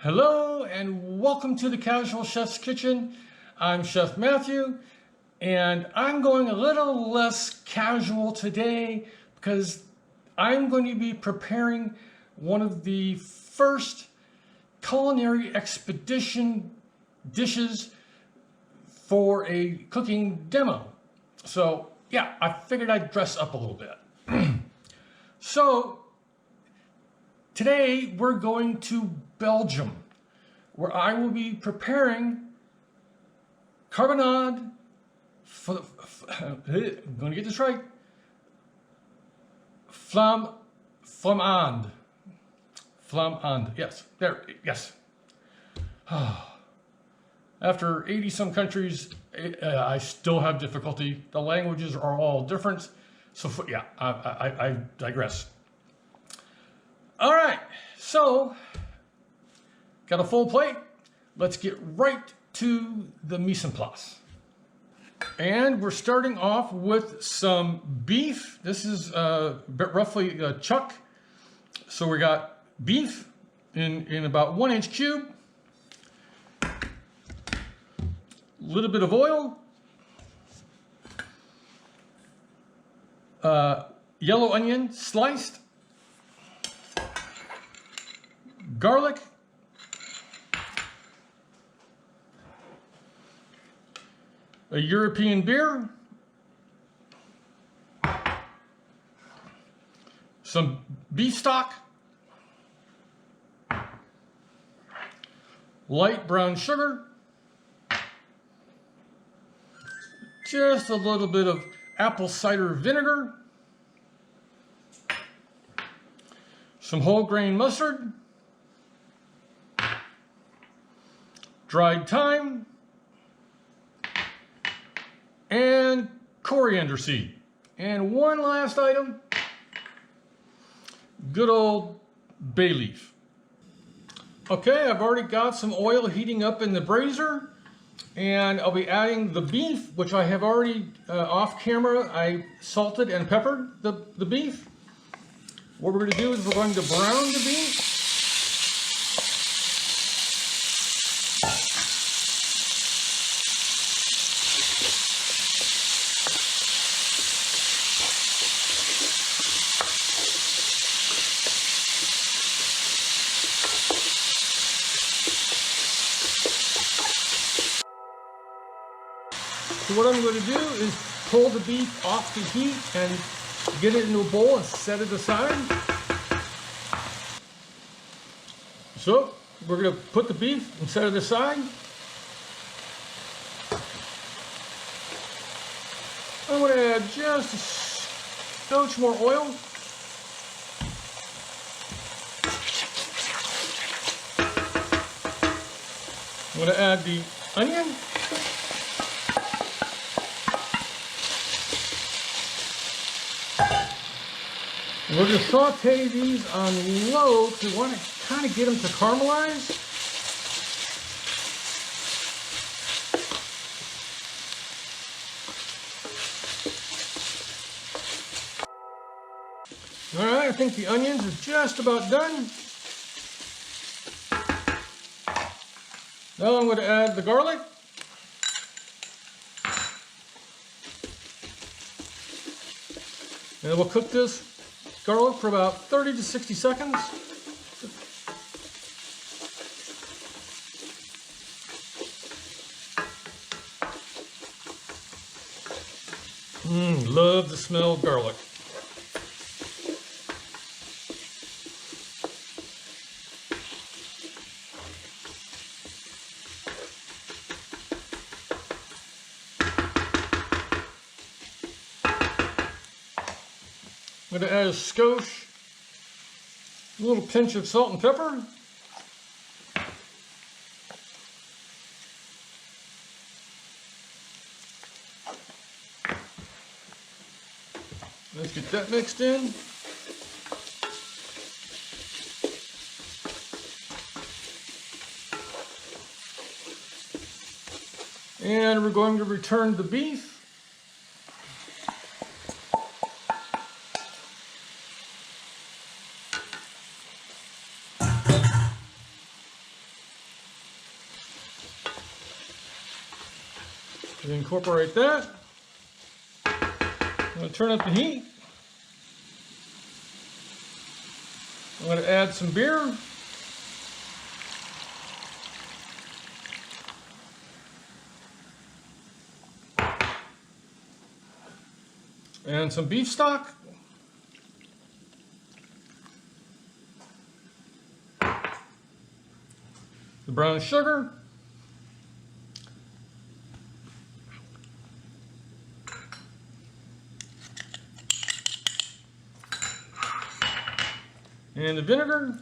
Hello and welcome to the Casual Chef's Kitchen. I'm Chef Matthew and I'm going a little less casual today because I'm going to be preparing one of the first Culinary Expedition dishes for a cooking demo. So yeah, I figured I'd dress up a little bit. So today we're going to Belgium, where I will be preparing Carbonnade I'm going to get this right. Flamande. Flamande. Yes. There. Yes. After 80 some countries, I still have difficulty. The languages are all different. So yeah, I digress. All right. So got a full plate. Let's get right to the mise en place. And we're starting off with some beef. This is roughly a chuck. So we got beef in about 1 inch cube. A little bit of oil. Yellow onion sliced. Garlic. A European beer, some beef stock, light brown sugar, just a little bit of apple cider vinegar, some whole grain mustard, dried thyme, and coriander seed. And one last item, good old bay leaf. Okay, I've already got some oil heating up in the brazier, and I'll be adding the beef, which I have already off camera. I salted and peppered the beef. What we're going to do is we're going to brown the beef. So what I'm going to do is pull the beef off the heat and get it into a bowl and set it aside. So we're going to put the beef and set it aside. I'm going to add just a skosh more oil. I'm going to add the onion. We're going to saute these on low because we want to kind of get them to caramelize. All right, I think the onions are just about done. Now I'm going to add the garlic. And we'll cook this garlic for about 30 to 60 seconds. Love the smell of garlic. I'm going to add a skosh, a little pinch of salt and pepper. Let's get that mixed in. And we're going to return the beef. We incorporate that. I'm going to turn up the heat. I'm going to add some beer. And some beef stock. The brown sugar. And the vinegar.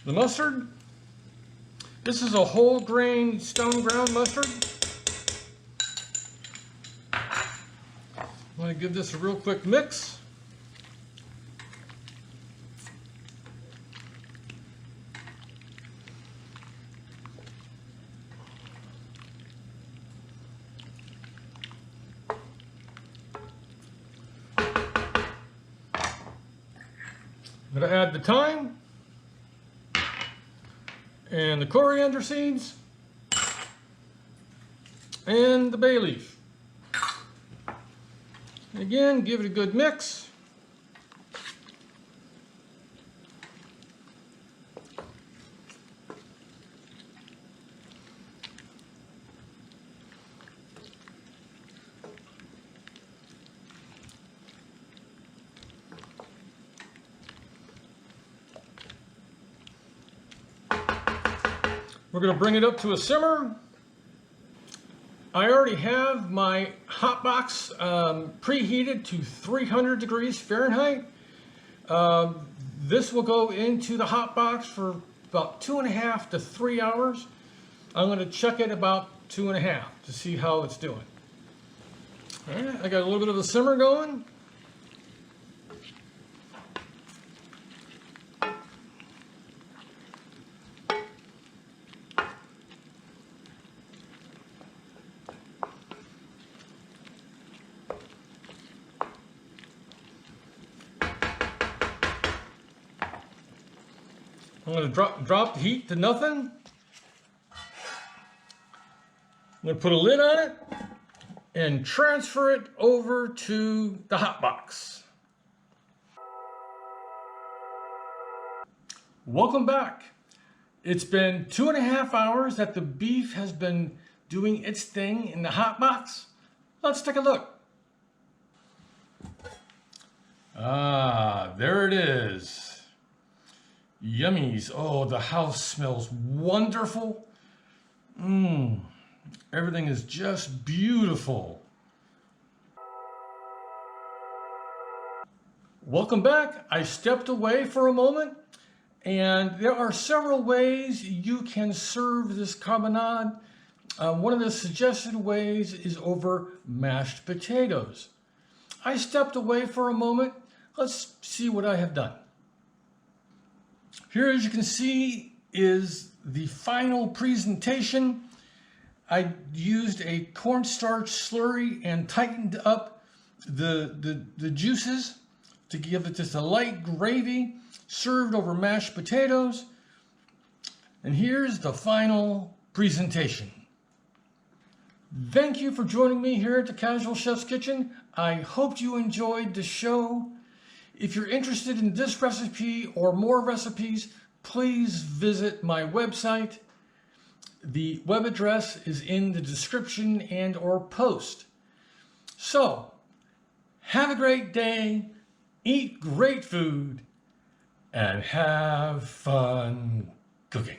The mustard. This is a whole grain stone ground mustard. I'm going to give this a real quick mix. I'm going to add the thyme and the coriander seeds and the bay leaf. Again, give it a good mix. We're going to bring it up to a simmer. I already have my hot box preheated to 300 degrees Fahrenheit. This will go into the hot box for about 2.5 to 3 hours. I'm going to check it about 2.5 to see how it's doing. All right, I got a little bit of a simmer going. I'm going to drop the heat to nothing. I'm going to put a lid on it and transfer it over to the hot box. Welcome back. It's been 2.5 hours that the beef has been doing its thing in the hot box. Let's take a look. Ah, there it is. Yummies. Oh, the house smells wonderful. Everything is just beautiful. Welcome back. I stepped away for a moment, and there are several ways you can serve this carbonade. One of the suggested ways is over mashed potatoes. I stepped away for a moment. Let's see what I have done. Here, as you can see, is the final presentation. I used a cornstarch slurry and tightened up the juices to give it just a light gravy, served over mashed potatoes. And here's the final presentation. Thank you for joining me here at the Casual Chef's Kitchen. I hope you enjoyed the show. If you're interested in this recipe or more recipes, please visit my website. The web address is in the description and or post. So, have a great day, eat great food, and have fun cooking.